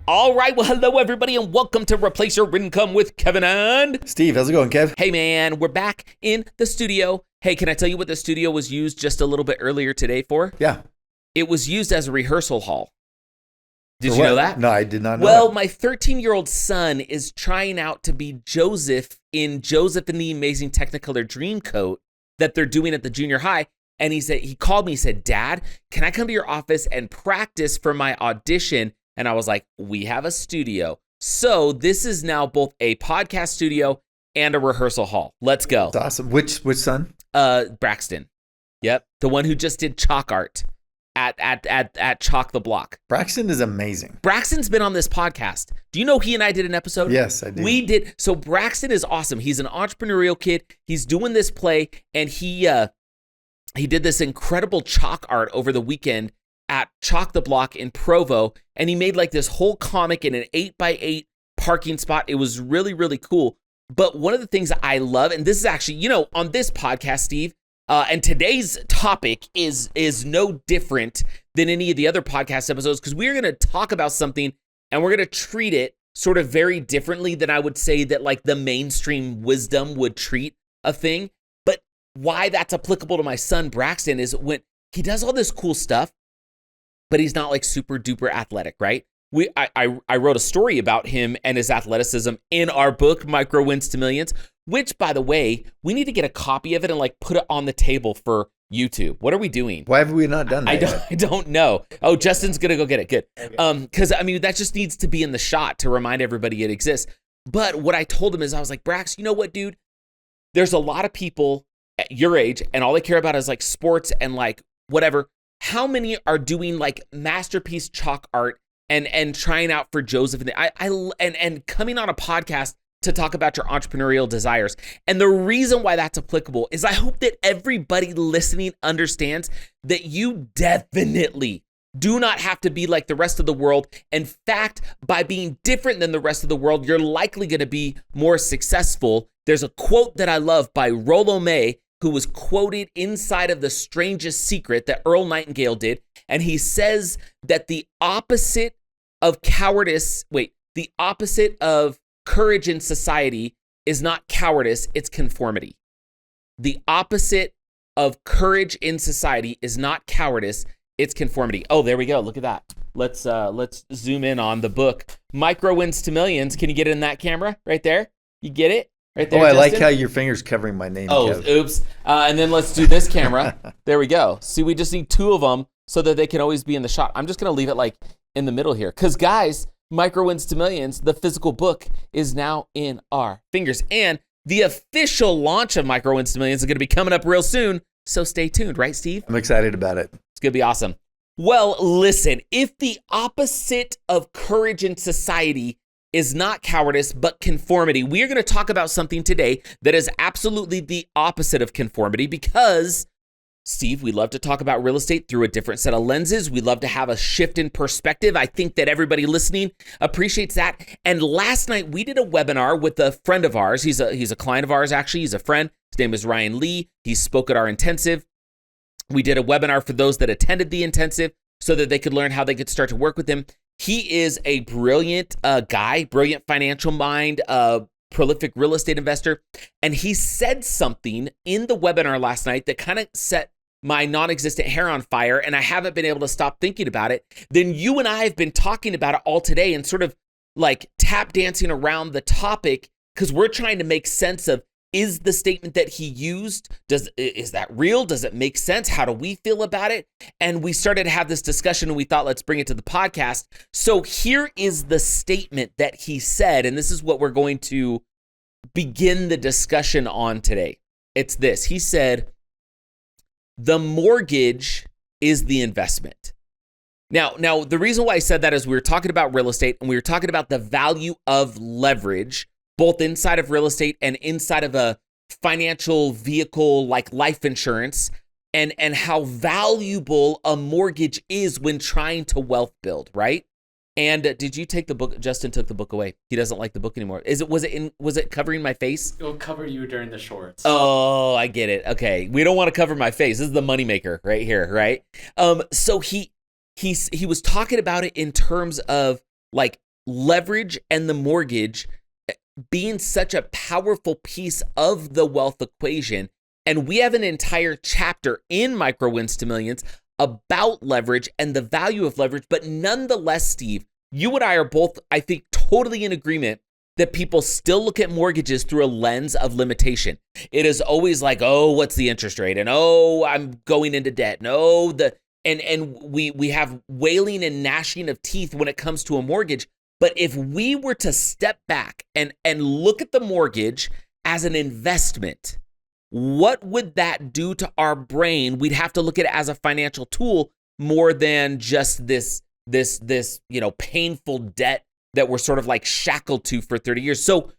All right, well, hello, everybody, and welcome to Replace Your Income with Kevin and Steve. How's it going, Kev? Hey, man, we're back in the studio. Hey, can I tell you what the studio was used just a little bit earlier today for? Yeah. It was used as a rehearsal hall. Did For you what? know that? No, I did not know Well, that. my 13-year-old son is trying out to be Joseph in Joseph and the Amazing Technicolor Dreamcoat that they're doing at the junior high. And he called me, he said, Dad, can I come to your office and practice for my audition? And I was like, we have a studio. So this is now both a podcast studio and a rehearsal hall. Let's go. That's awesome. Which son? Braxton. Yep. The one who just did chalk art at Chalk the Block. Braxton is amazing. Braxton's been on this podcast. Do you know he and I did an episode? Yes, I do. We did. So Braxton is awesome. He's an entrepreneurial kid. He's doing this play, and he did this incredible chalk art over the weekend at Chalk the Block in Provo, and he made like this whole comic in an 8x8 parking spot. It was really, really cool. But one of the things I love, and this is actually, on this podcast, Steve, and today's topic is no different than any of the other podcast episodes, because we're going to talk about something and we're going to treat it sort of very differently than I would say that like the mainstream wisdom would treat a thing. But why that's applicable to my son Braxton is when he does all this cool stuff, but he's not like super duper athletic, right? I wrote a story about him and his athleticism in our book, Micro Wins to Millions, which, by the way, we need to get a copy of it and like put it on the table for YouTube. What are we doing? Why have we not done that yet? I don't know. Oh, Justin's going to go get it. Good. Because, that just needs to be in the shot to remind everybody it exists. But what I told him is I was like, Brax, you know what, dude? There's a lot of people at your age and all they care about is like sports and like whatever. How many are doing like masterpiece chalk art and trying out for Joseph and coming on a podcast to talk about your entrepreneurial desires? And the reason why that's applicable is I hope that everybody listening understands that you definitely do not have to be like the rest of the world. In fact, by being different than the rest of the world, you're likely going to be more successful. There's a quote that I love by Rollo May, who was quoted inside of The Strangest Secret that Earl Nightingale did. And he says that the opposite of courage in society is not cowardice, it's conformity. The opposite of courage in society is not cowardice, it's conformity. Oh, there we go. Look at that. Let's zoom in on the book, Micro Wins to Millions. Can you get it in that camera right there? You get it? Right there, I Justin? like how your finger's covering my name, Oh, Kev. oops. And then let's do this camera. There we go. See, we just need two of them so that they can always be in the shot. I'm just going to leave it like in the middle here. Because, guys, Micro Wins to Millions, the physical book, is now in our fingers. And the official launch of Micro Wins to Millions is going to be coming up real soon. So stay tuned, right, Steve? I'm excited about it. It's going to be awesome. Well, listen, if the opposite of courage in society is not cowardice, but conformity, we are going to talk about something today that is absolutely the opposite of conformity because, Steve, we love to talk about real estate through a different set of lenses. We love to have a shift in perspective. I think that everybody listening appreciates that. And last night we did a webinar with a friend of ours. He's a client of ours, actually. He's a friend. His name is Ryan Lee. He spoke at our intensive. We did a webinar for those that attended the intensive so that they could learn how they could start to work with him. He is a brilliant guy, brilliant financial mind, prolific real estate investor. And he said something in the webinar last night that kind of set my non-existent hair on fire, and I haven't been able to stop thinking about it. Then you and I have been talking about it all today and sort of like tap dancing around the topic because we're trying to make sense of, is the statement that he used, is that real? Does it make sense? How do we feel about it? And we started to have this discussion and we thought, let's bring it to the podcast. So here is the statement that he said, and this is what we're going to begin the discussion on today. It's this. He said, the mortgage is the investment. Now, the reason why I said that is we were talking about real estate and we were talking about the value of leverage, both inside of real estate and inside of a financial vehicle like life insurance, and how valuable a mortgage is when trying to wealth build, right? And did you take the book? Justin took the book away. He doesn't like the book anymore. Was it covering my face? It'll cover you during the shorts. Oh, I get it. Okay. We don't want to cover my face. This is the moneymaker right here, right? So he was talking about it in terms of like leverage and the mortgage being such a powerful piece of the wealth equation. And we have an entire chapter in Micro Wins to Millions about leverage and the value of leverage. But nonetheless, Steve, you and I are both, I think, totally in agreement that people still look at mortgages through a lens of limitation. It is always like, oh, what's the interest rate? And oh, I'm going into debt. No, and we have wailing and gnashing of teeth when it comes to a mortgage. But if we were to step back and look at the mortgage as an investment, what would that do to our brain? We'd have to look at it as a financial tool more than just this painful debt that we're sort of like shackled to for 30 years. So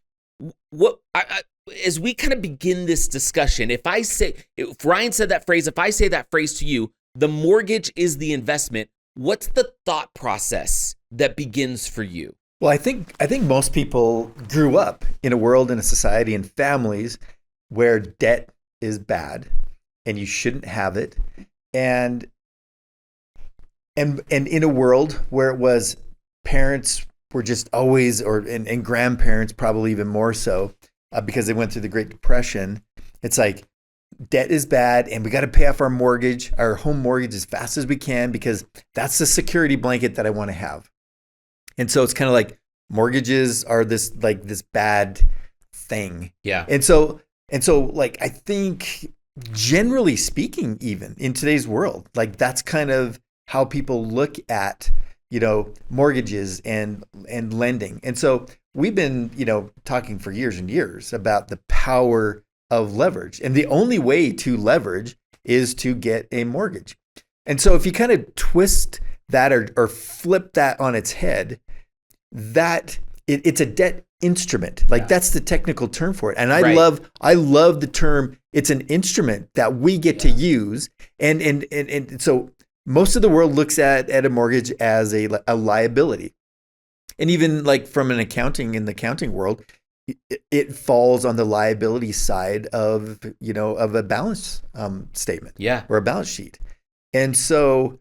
as we kind of begin this discussion, if Ryan said that phrase, if I say that phrase to you, the mortgage is the investment, what's the thought process that begins for you? Well, I think most people grew up in a world, in a society, and families where debt is bad and you shouldn't have it. And in a world where it was parents were just always, and grandparents probably even more so, because they went through the Great Depression. It's like debt is bad and we got to pay off our mortgage, our home mortgage, as fast as we can, because that's the security blanket that I want to have. And so it's kind of like mortgages are this bad thing. Yeah. And so like, I think generally speaking, even in today's world, like that's kind of how people look at, mortgages and lending. And so we've been, talking for years and years about the power of leverage. And the only way to leverage is to get a mortgage. And so if you kind of twist that or flip that on its head, that it's a debt instrument. Like that's the technical term for it. And I love the term. It's an instrument that we get to use. And so most of the world looks at a mortgage as a liability. And even like from in the accounting world, it falls on the liability side of a balance statement or a balance sheet. And so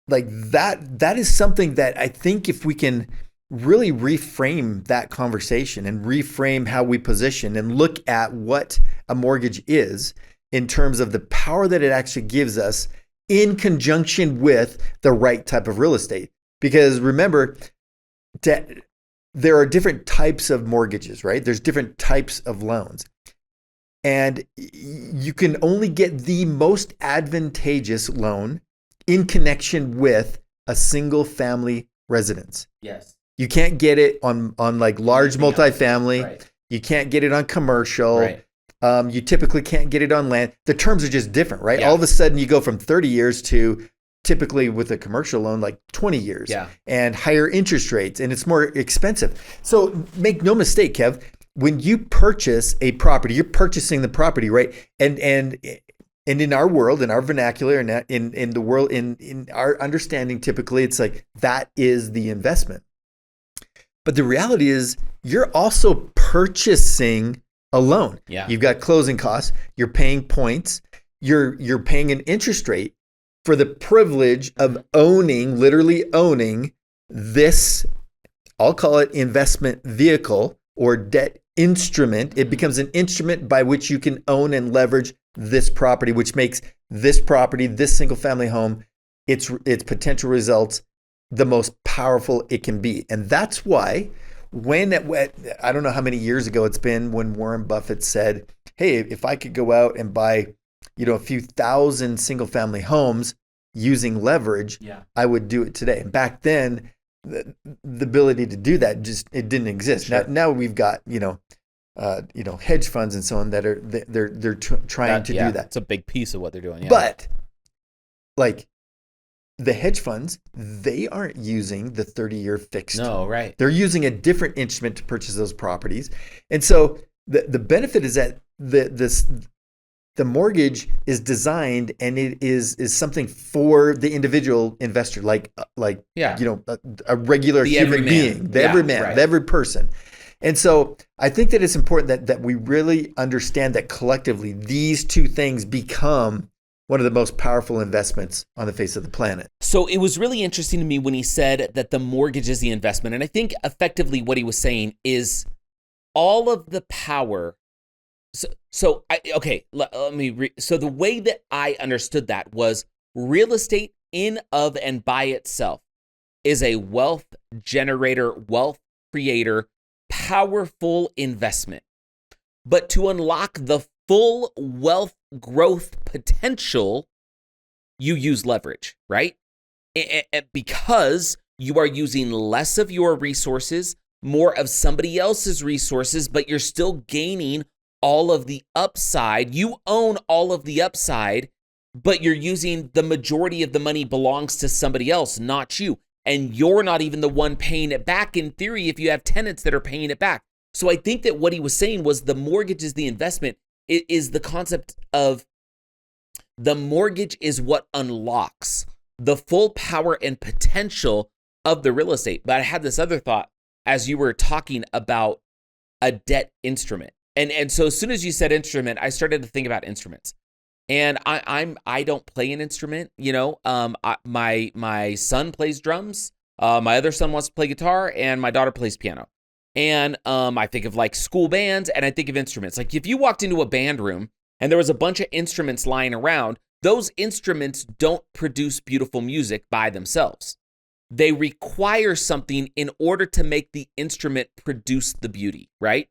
like that is something that I think if we can really reframe that conversation and reframe how we position and look at what a mortgage is in terms of the power that it actually gives us in conjunction with the right type of real estate. Because remember, there are different types of mortgages, right? There's different types of loans. And you can only get the most advantageous loan in connection with a single family residence. Yes. You can't get it on like large multifamily. Right. You can't get it on commercial. Right. You typically can't get it on land. The terms are just different, right? Yeah. All of a sudden you go from 30 years to typically with a commercial loan, like 20 years and higher interest rates, and it's more expensive. So make no mistake, Kev, when you purchase a property, you're purchasing the property, right? And in our world, in our vernacular, and in the world, in our understanding, typically it's like that is the investment. But the reality is you're also purchasing a loan. Yeah. You've got closing costs, you're paying points, you're paying an interest rate for the privilege of literally owning this, I'll call it investment vehicle or debt instrument. It becomes an instrument by which you can own and leverage this property, which makes this property, this single family home, its potential results the most powerful it can be. And that's why I don't know how many years ago it's been when Warren Buffett said, hey, if I could go out and buy a few thousand single family homes using leverage, I would do it today. And back then, the ability to do that it didn't exist. Sure. Now we've got hedge funds and so on that are they're trying to do that. It's a big piece of what they're doing. Yeah. But like the hedge funds, they aren't using the 30-year fixed. No, right. They're using a different instrument to purchase those properties. And so the benefit is that the mortgage is designed and it is something for the individual investor, like a regular human being, the everyman, the every person. And so I think that it's important that we really understand that collectively these two things become one of the most powerful investments on the face of the planet. So it was really interesting to me when he said that the mortgage is the investment. And I think effectively what he was saying is all of the power. So the way that I understood that was real estate in of and by itself is a wealth generator, wealth creator, powerful investment. But to unlock the full wealth growth potential, you use leverage, right? Because you are using less of your resources, more of somebody else's resources, but you're still gaining all of the upside. You own all of the upside, but you're using the majority of the money belongs to somebody else, not you. And you're not even the one paying it back in theory if you have tenants that are paying it back. So I think that what he was saying was the mortgage is the investment. It is the concept of the mortgage is what unlocks the full power and potential of the real estate. But I had this other thought as you were talking about a debt instrument. And so as soon as you said instrument, I started to think about instruments. And I don't play an instrument, my son plays drums, my other son wants to play guitar, and my daughter plays piano. And I think of like school bands, and I think of instruments. Like if you walked into a band room and there was a bunch of instruments lying around, those instruments don't produce beautiful music by themselves. They require something in order to make the instrument produce the beauty, right?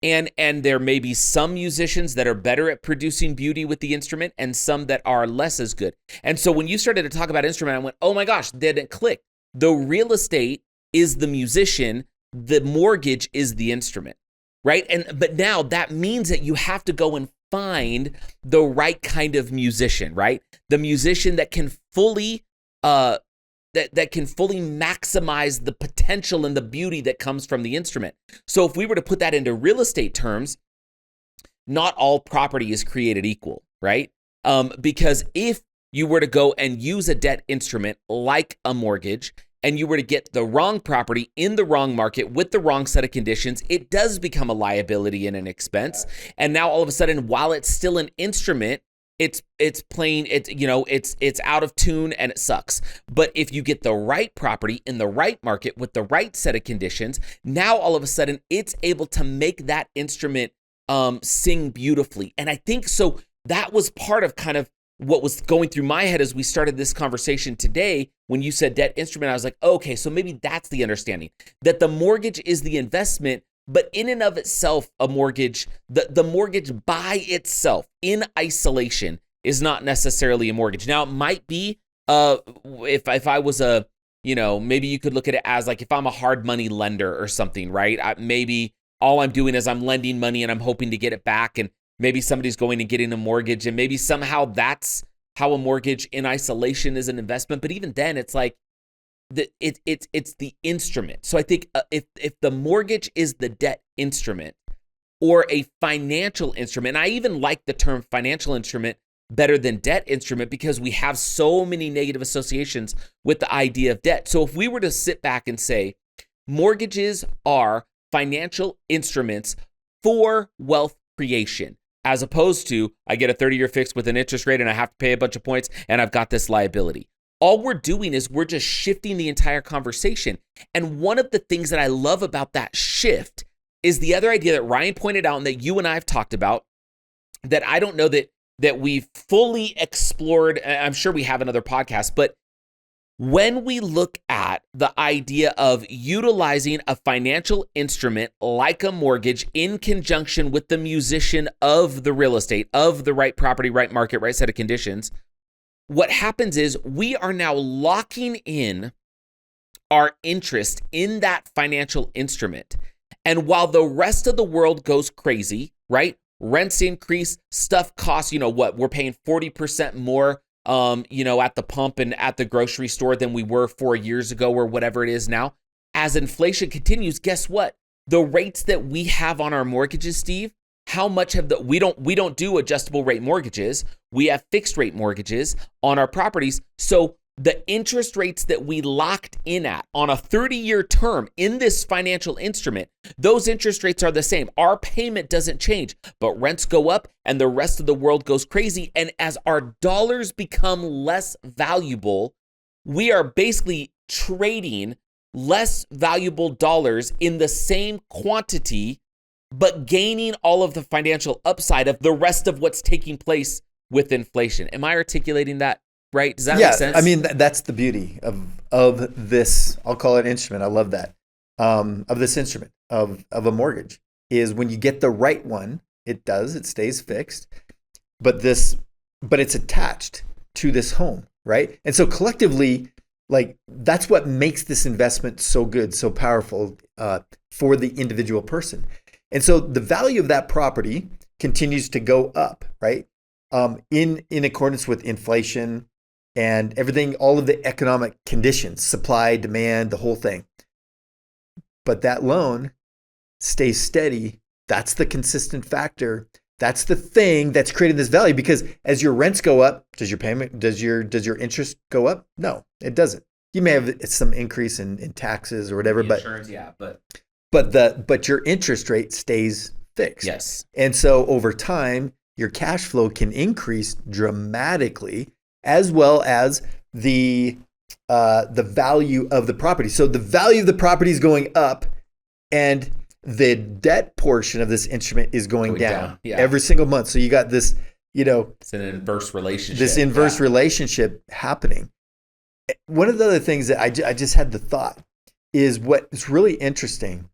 And there may be some musicians that are better at producing beauty with the instrument and some that are less as good. And so when you started to talk about instrument, I went, oh my gosh, that it clicked. The real estate is the musician, the mortgage is the instrument, right? But now that means that you have to go and find the right kind of musician, right? The musician that can fully that can fully maximize the potential and the beauty that comes from the instrument. So if we were to put that into real estate terms, not all property is created equal, right? Because if you were to go and use a debt instrument like a mortgage, and you were to get the wrong property in the wrong market with the wrong set of conditions, it does become a liability and an expense. And now all of a sudden, while it's still an instrument, it's playing, it's out of tune and it sucks. But if you get the right property in the right market with the right set of conditions, now all of a sudden it's able to make that instrument sing beautifully. And I think so that was part of kind of what was going through my head as we started this conversation today. When you said debt instrument, I was like, okay, so maybe that's the understanding, that the mortgage is the investment, but in and of itself, a mortgage, the mortgage by itself in isolation is not necessarily a mortgage. Now it might be, if I was maybe you could look at it as like if I'm a hard money lender or something, right? Maybe all I'm doing is I'm lending money and I'm hoping to get it back, and maybe somebody's going and getting a mortgage, and maybe somehow that's how a mortgage in isolation is an investment. But even then, it's like it's the instrument. So I think if the mortgage is the debt instrument or a financial instrument, and I even like the term financial instrument better than debt instrument because we have so many negative associations with the idea of debt. So if we were to sit back and say mortgages are financial instruments for wealth creation, as opposed to I get a 30-year fix with an interest rate and I have to pay a bunch of points and I've got this liability. All we're doing is we're just shifting the entire conversation. And one of the things that I love about that shift is the other idea that Ryan pointed out and that you and I have talked about that I don't know that we've fully explored. I'm sure we have another podcast, but when we look at the idea of utilizing a financial instrument like a mortgage in conjunction with the musician of the real estate, of the right property, right market, right set of conditions, what happens is we are now locking in our interest in that financial instrument. And while the rest of the world goes crazy, right? Rents increase, stuff costs, we're paying 40% more at the pump and at the grocery store than we were 4 years ago or whatever it is now. As inflation continues, guess what? The rates that we have on our mortgages, Steve, how much have we don't do adjustable rate mortgages. We have fixed rate mortgages on our properties. So the interest rates that we locked in at on a 30-year term in this financial instrument, those interest rates are the same. Our payment doesn't change, but rents go up and the rest of the world goes crazy. And as our dollars become less valuable, we are basically trading less valuable dollars in the same quantity, but gaining all of the financial upside of the rest of what's taking place with inflation. Am I articulating that right? Does that make sense? I mean, that's the beauty of this, I'll call it instrument. I love that. Of this instrument of a mortgage is when you get the right one, it stays fixed, but it's attached to this home, right? And so collectively, like that's what makes this investment so good, so powerful for the individual person. And so the value of that property continues to go up, right? In accordance with inflation and everything, all of the economic conditions, supply, demand, the whole thing. But that loan stays steady. That's the consistent factor. That's the thing that's creating this value, because as your rents go up, does your interest go up? No, it doesn't. You may have some increase in taxes or whatever, The insurance, but your interest rate stays fixed. Yes. And so over time, your cash flow can increase dramatically, as well as the value of the property. So the value of the property is going up, and the debt portion of this instrument is going down every single month. So you got this, it's an inverse relationship. This inverse relationship happening. One of the other things that I just had the thought is what's really interesting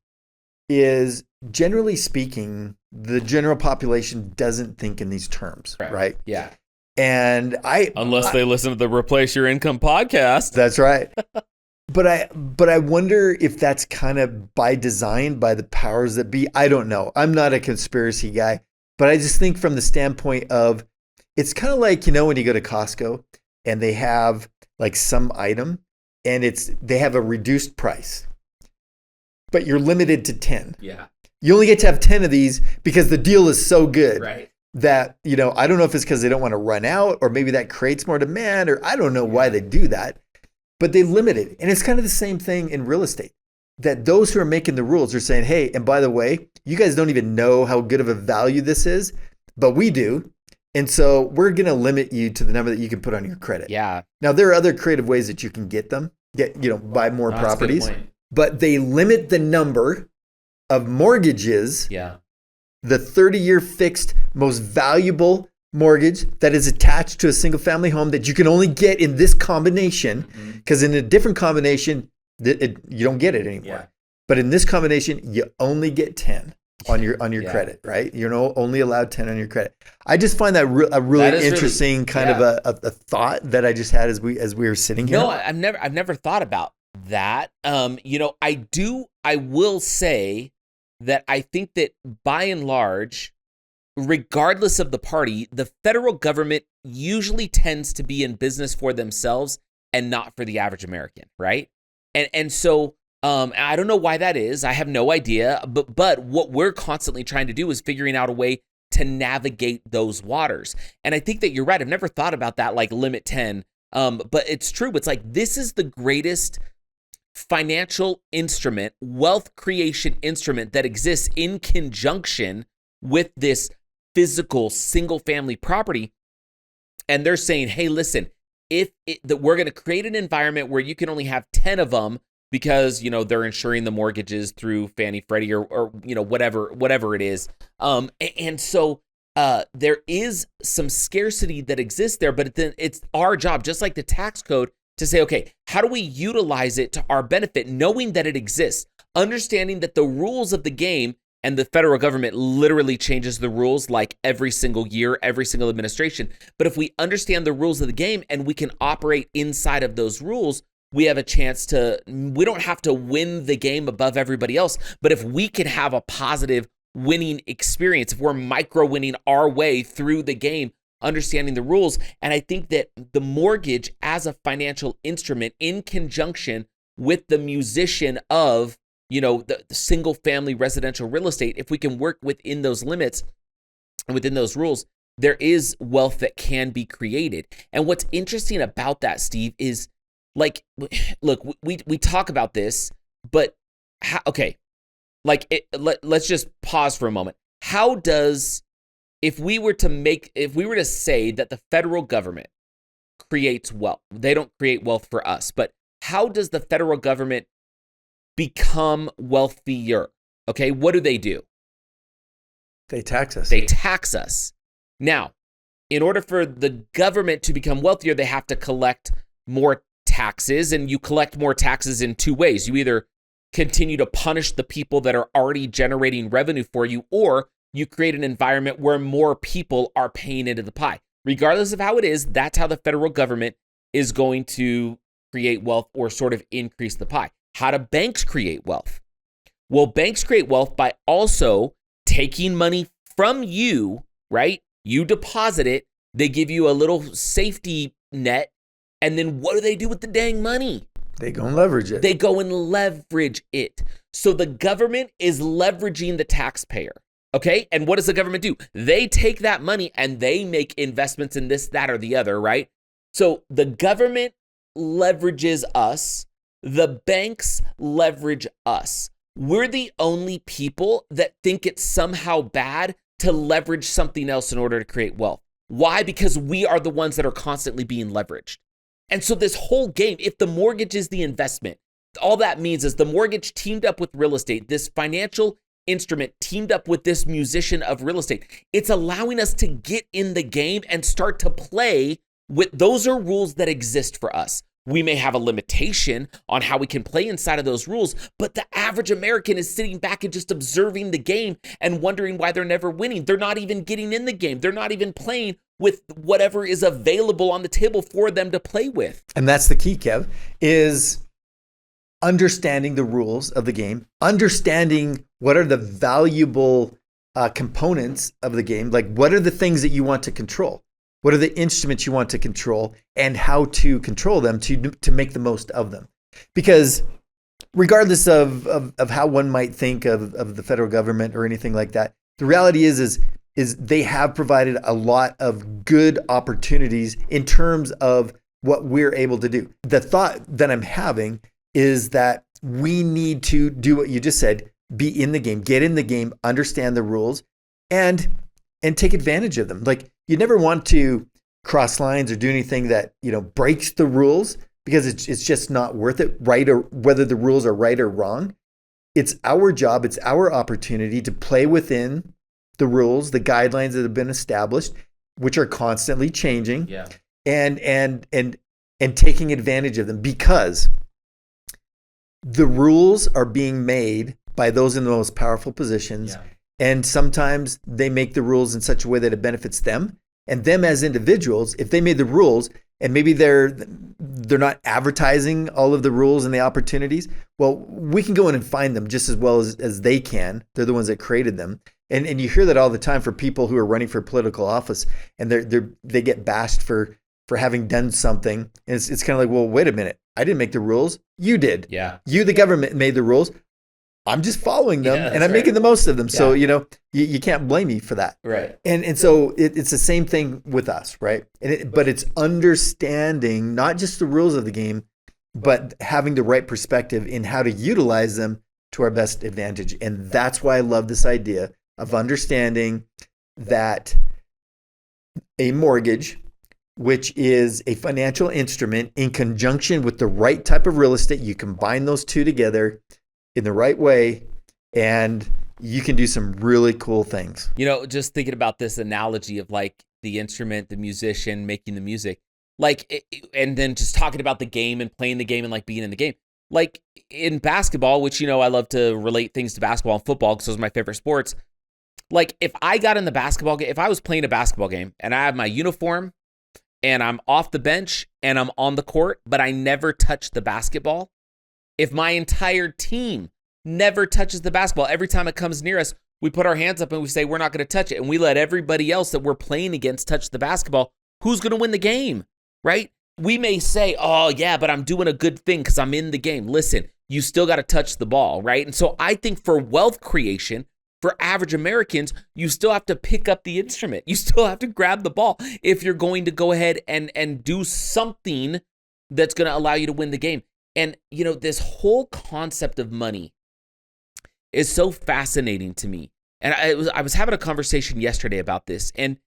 is, generally speaking, the general population doesn't think in these terms, right? Yeah. And unless they listen to the Replace Your Income podcast. That's right. But I wonder if that's kind of by design, by the powers that be. I don't know. I'm not a conspiracy guy, but I just think from the standpoint of, it's kind of like, when you go to Costco and they have like some item and they have a reduced price, but you're limited to 10. Yeah. You only get to have 10 of these because the deal is so good. Right. That, I don't know if it's because they don't want to run out, or maybe that creates more demand, or I don't know why they do that, but they limit it. And it's kind of the same thing in real estate, that those who are making the rules are saying, hey, and by the way, you guys don't even know how good of a value this is, but we do. And so we're going to limit you to the number that you can put on your credit. Yeah. Now, there are other creative ways that you can buy more properties, but they limit the number of mortgages. Yeah. The 30-year fixed, most valuable mortgage that is attached to a single family home that you can only get in this combination, because in a different combination, you don't get it anymore. Yeah. But in this combination, you only get 10 on your credit, right? You're only allowed 10 on your credit. I just find that a really interesting kind of a thought that I just had as we were sitting here. No, I've never thought about that. I will say that I think that by and large, regardless of the party, the federal government usually tends to be in business for themselves and not for the average American, right? And so I don't know why that is. I have no idea. But what we're constantly trying to do is figuring out a way to navigate those waters. And I think that you're right. I've never thought about that, like limit 10. But it's true. It's like, this is the greatest financial instrument, wealth creation instrument that exists in conjunction with this physical single family property. And they're saying, hey, listen, that we're going to create an environment where you can only have 10 of them because, they're insuring the mortgages through Fannie Freddie or whatever it is. And so there is some scarcity that exists there, but then it's our job, just like the tax code, to say, okay, how do we utilize it to our benefit, knowing that it exists, understanding that the rules of the game, and the federal government literally changes the rules like every single year, every single administration. But if we understand the rules of the game and we can operate inside of those rules, we have a chance we don't have to win the game above everybody else. But if we can have a positive winning experience, if we're micro winning our way through the game, understanding the rules. And I think that the mortgage as a financial instrument in conjunction with the musician of, the single family residential real estate, if we can work within those limits and within those rules, there is wealth that can be created. And what's interesting about that, Steve, is like, look, we talk about this, but okay, like let's just pause for a moment. How does, if we were to say that the federal government creates wealth, they don't create wealth for us, but how does the federal government become wealthier? Okay, what do? They tax us. They tax us. Now, in order for the government to become wealthier, they have to collect more taxes, and you collect more taxes in two ways. You either continue to punish the people that are already generating revenue for you, or you create an environment where more people are paying into the pie. Regardless of how it is, that's how the federal government is going to create wealth or sort of increase the pie. How do banks create wealth? Well, banks create wealth by also taking money from you, right? You deposit it, they give you a little safety net, and then what do they do with the dang money? They go and leverage it. They go and leverage it. So the government is leveraging the taxpayer, okay? And what does the government do? They take that money and they make investments in this, that, or the other, right? So the government leverages us. The banks leverage us. We're the only people that think it's somehow bad to leverage something else in order to create wealth. Why? Because we are the ones that are constantly being leveraged. And so this whole game, if the mortgage is the investment, all that means is the mortgage teamed up with real estate, this financial instrument teamed up with this musician of real estate. It's allowing us to get in the game and start to play with, those are rules that exist for us. We may have a limitation on how we can play inside of those rules, but the average American is sitting back and just observing the game and wondering why they're never winning. They're not even getting in the game. They're not even playing with whatever is available on the table for them to play with. And that's the key, Kev, is understanding the rules of the game, understanding what are the valuable components of the game, like what are the things that you want to control? What are the instruments you want to control and how to control them to make the most of them? Because regardless of how one might think of the federal government or anything like that, the reality is they have provided a lot of good opportunities in terms of what we're able to do. The thought that I'm having is that we need to do what you just said, be in the game, get in the game, understand the rules, and take advantage of them. Like, you never want to cross lines or do anything that, breaks the rules, because it's just not worth it, right? Or whether the rules are right or wrong. It's our job, it's our opportunity to play within the rules, the guidelines that have been established, which are constantly changing. Yeah. And taking advantage of them, because the rules are being made by those in the most powerful positions. Yeah. And sometimes they make the rules in such a way that it benefits them and them as individuals. If they made the rules and maybe they're not advertising all of the rules and the opportunities, well, we can go in and find them just as well as they can. They're the ones that created them. And you hear that all the time for people who are running for political office, and they get bashed for having done something. And it's kind of like, well, wait a minute. I didn't make the rules. You did. Yeah. You, the government, made the rules. I'm just following them, and I'm making the most of them. Yeah. So, you can't blame me for that. Right. And so it's the same thing with us, right? But it's understanding not just the rules of the game, but having the right perspective in how to utilize them to our best advantage. And that's why I love this idea of understanding that a mortgage, which is a financial instrument, in conjunction with the right type of real estate, you combine those two together in the right way, and you can do some really cool things. Just thinking about this analogy of like the instrument, the musician making the music, and then just talking about the game and playing the game and like being in the game. Like in basketball, which, I love to relate things to basketball and football because those are my favorite sports. Like if I got in the basketball game, if I was playing a basketball game and I have my uniform and I'm off the bench and I'm on the court, but I never touch the basketball, if my entire team never touches the basketball, every time it comes near us, we put our hands up and we say, we're not going to touch it. And we let everybody else that we're playing against touch the basketball. Who's going to win the game, right? We may say, oh yeah, but I'm doing a good thing because I'm in the game. Listen, you still got to touch the ball, right? And so I think for wealth creation, for average Americans, you still have to pick up the instrument. You still have to grab the ball if you're going to go ahead and do something that's going to allow you to win the game. And, this whole concept of money is so fascinating to me. And I was having a conversation yesterday about this, and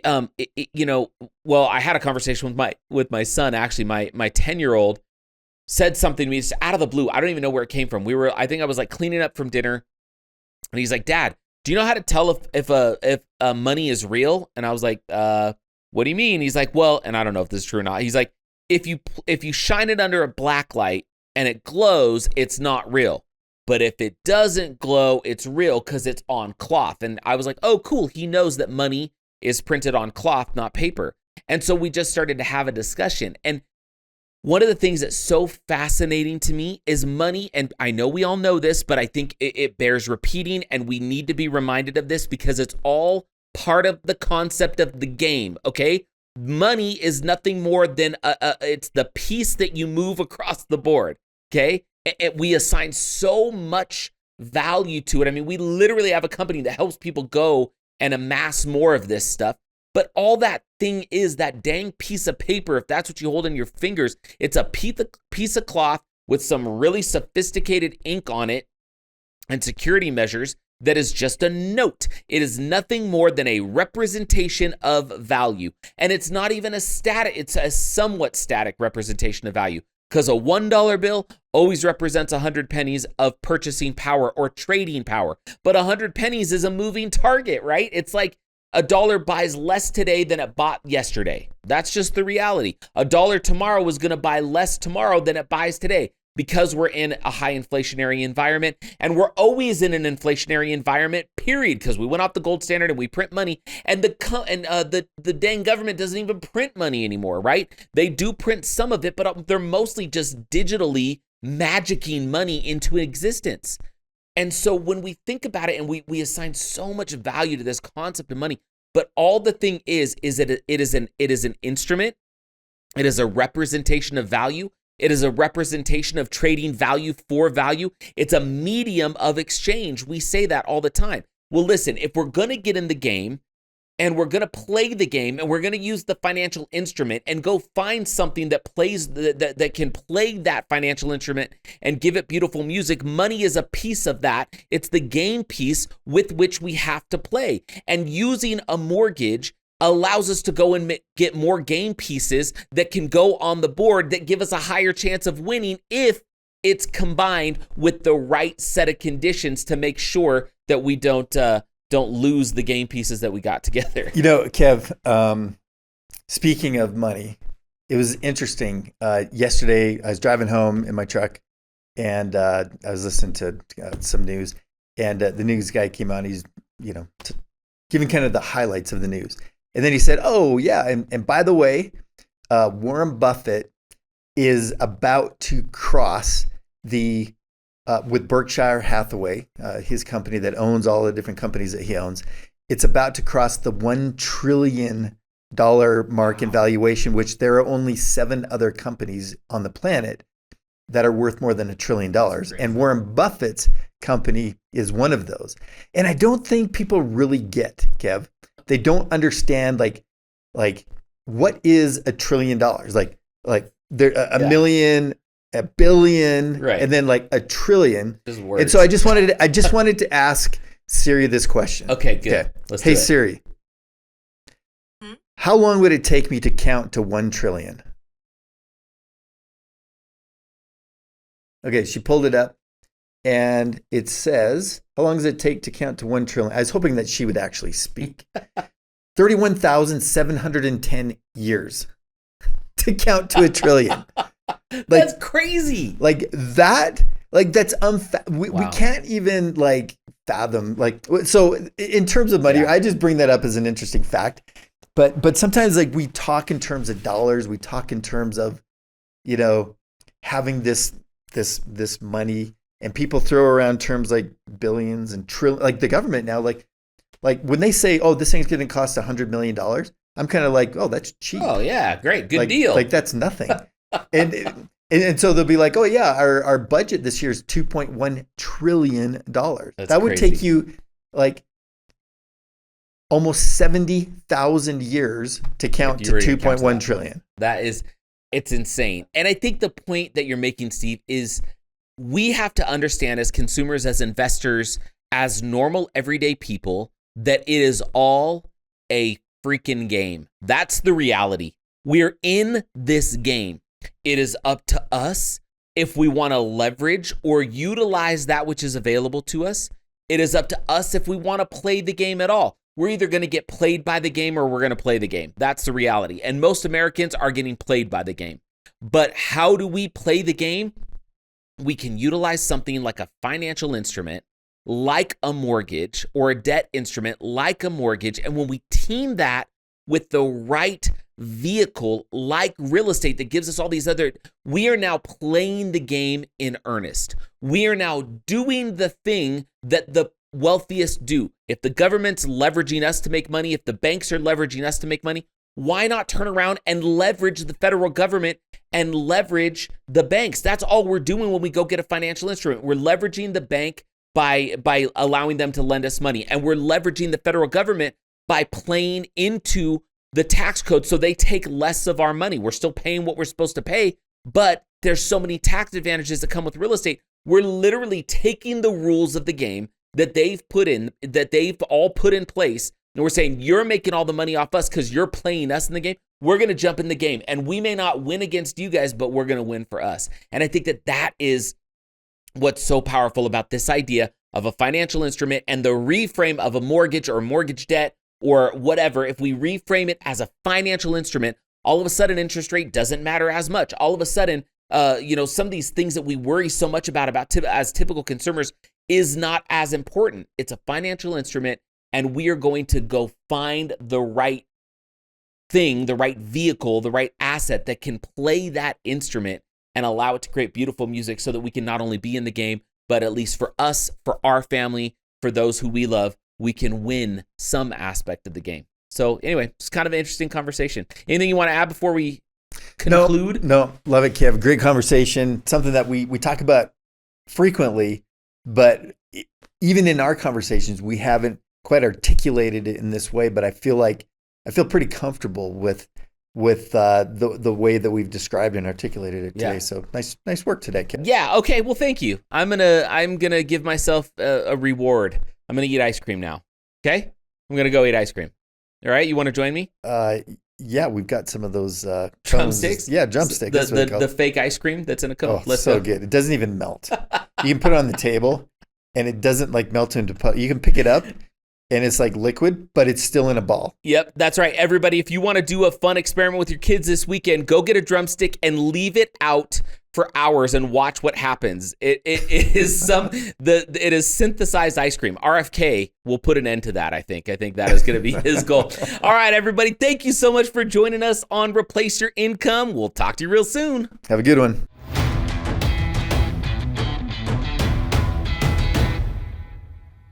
I had a conversation with my son. Actually, my 10-year-old said something to me just out of the blue. I don't even know where it came from. I think I was like cleaning up from dinner, and he's like, "Dad, do you know how to tell if money is real?" And I was like, "What do you mean?" He's like, "Well," and I don't know if this is true or not. He's like, if you shine it under a black light and it glows, it's not real. But if it doesn't glow, it's real because it's on cloth." And I was like, "Oh, cool. He knows that money is printed on cloth, not paper." And so we just started to have a discussion. And one of the things that's so fascinating to me is money. And I know we all know this, but I think it bears repeating, and we need to be reminded of this because it's all part of the concept of the game, okay? Money is nothing more than it's the piece that you move across the board, okay? We assign so much value to it. I mean, we literally have a company that helps people go and amass more of this stuff. But all that thing is that dang piece of paper, if that's what you hold in your fingers, it's a piece of cloth with some really sophisticated ink on it and security measures that is just a note. It is nothing more than a representation of value. And it's not even it's a somewhat static representation of value. Because a $1 bill always represents 100 pennies of purchasing power or trading power. But 100 pennies is a moving target, right? It's like a dollar buys less today than it bought yesterday. That's just the reality. A dollar tomorrow is going to buy less tomorrow than it buys today because we're in a high inflationary environment, and we're always in an inflationary environment, period, because we went off the gold standard and we print money, and the dang government doesn't even print money anymore, right? They do print some of it, but they're mostly just digitally magicking money into existence. And so when we think about it, and we assign so much value to this concept of money, but all the thing is that it is an instrument. It is a representation of value. It is a representation of trading value for value. It's a medium of exchange. We say that all the time. Well, listen, if we're going to get in the game and we're going to play the game and we're going to use the financial instrument and go find something that plays that can play that financial instrument and give it beautiful music, money is a piece of that. It's the game piece with which we have to play. And using a mortgage allows us to go and get more game pieces that can go on the board that give us a higher chance of winning if it's combined with the right set of conditions to make sure that we don't lose the game pieces that we got together. Kev, speaking of money, it was interesting. Yesterday, I was driving home in my truck, and I was listening to some news, and the news guy came on. He's, giving kind of the highlights of the news. And then he said, "Oh, yeah, and by the way, Warren Buffett is about to cross with Berkshire Hathaway, his company that owns all the different companies that he owns. It's about to cross the $1 trillion mark in valuation, which there are only 7 other companies on the planet that are worth more than $1 trillion. And Warren Buffett's company is one of those. And I don't think people really get, Kev. They don't understand like what is $1 trillion? Like there a million, a billion, right, and then like a trillion. Words. And so I just wanted to ask Siri this question. Okay, good. Okay. Let's do it. Hey Siri, how long would it take me to count to 1 trillion? Okay, she pulled it up, and it says, how long does it take to count to 1 trillion? I was hoping that she would actually speak. 31,710 years to count to 1 trillion. That's crazy. That's we can't even fathom. So in terms of money, I just bring that up as an interesting fact. But sometimes we talk in terms of dollars. We talk in terms of, having this money, and people throw around terms like billions and trillion, like the government now, like when they say, "Oh, this thing's going to cost $100 million," I'm kind of like, "Oh, that's cheap." Oh yeah, great, good deal. That's nothing. and so they'll be like, "Oh yeah, our budget this year is $2.1 trillion." That would take you almost 70,000 years to count to 2.1 trillion. That is It's insane. And I think the point that you're making, Steve, is we have to understand as consumers, as investors, as normal everyday people, that it is all a freaking game. That's the reality. We're in this game. It is up to us if we want to leverage or utilize that which is available to us. It is up to us if we want to play the game at all. We're either going to get played by the game or we're going to play the game. That's the reality. And most Americans are getting played by the game. But how do we play the game? We can utilize something like a financial instrument, like a mortgage, or a debt instrument like a mortgage. And when we team that with the right vehicle like real estate that gives us all these other, we are now playing the game in earnest. We are now doing the thing that the wealthiest do. If the government's leveraging us to make money, if the banks are leveraging us to make money, why not turn around and leverage the federal government and leverage the banks? That's all we're doing when we go get a financial instrument. We're leveraging the bank by allowing them to lend us money. And we're leveraging the federal government by playing into the tax code so they take less of our money. We're still paying what we're supposed to pay, but there's so many tax advantages that come with real estate. We're literally taking the rules of the game that they've all put in place, and we're saying, you're making all the money off us because you're playing us in the game. We're going to jump in the game, and we may not win against you guys, but we're going to win for us. And I think that is what's so powerful about this idea of a financial instrument and the reframe of a mortgage or mortgage debt or whatever. If we reframe it as a financial instrument, all of a sudden interest rate doesn't matter as much. All of a sudden, some of these things that we worry so much about as typical consumers is not as important. It's a financial instrument, and we are going to go find the right thing, the right vehicle, the right asset that can play that instrument and allow it to create beautiful music so that we can not only be in the game, but at least for us, for our family, for those who we love, we can win some aspect of the game. So anyway, it's kind of an interesting conversation. Anything you want to add before we conclude? No, love it, Kev. Great conversation. Something that we talk about frequently, but even in our conversations, we haven't quite articulated it in this way. But I feel pretty comfortable with the way that we've described and articulated it today. Yeah. So nice work today, Kev. Yeah. Okay. Well, thank you. I'm gonna give myself a reward. I'm gonna eat ice cream now. Okay. I'm gonna go eat ice cream. All right. You want to join me? Yeah, we've got some of those drumsticks. Yeah, drumsticks. The fake ice cream that's in a cone. Oh, so good. It doesn't even melt. You can put it on the table, and it doesn't like melt into. You can pick it up, and it's like liquid, but it's still in a ball. Yep, that's right. Everybody, if you want to do a fun experiment with your kids this weekend, go get a drumstick and leave it out for hours and watch what happens. It is synthesized ice cream. RFK will put an end to that, I think. I think that is going to be his goal. All right, everybody, thank you so much for joining us on Replace Your Income. We'll talk to you real soon. Have a good one.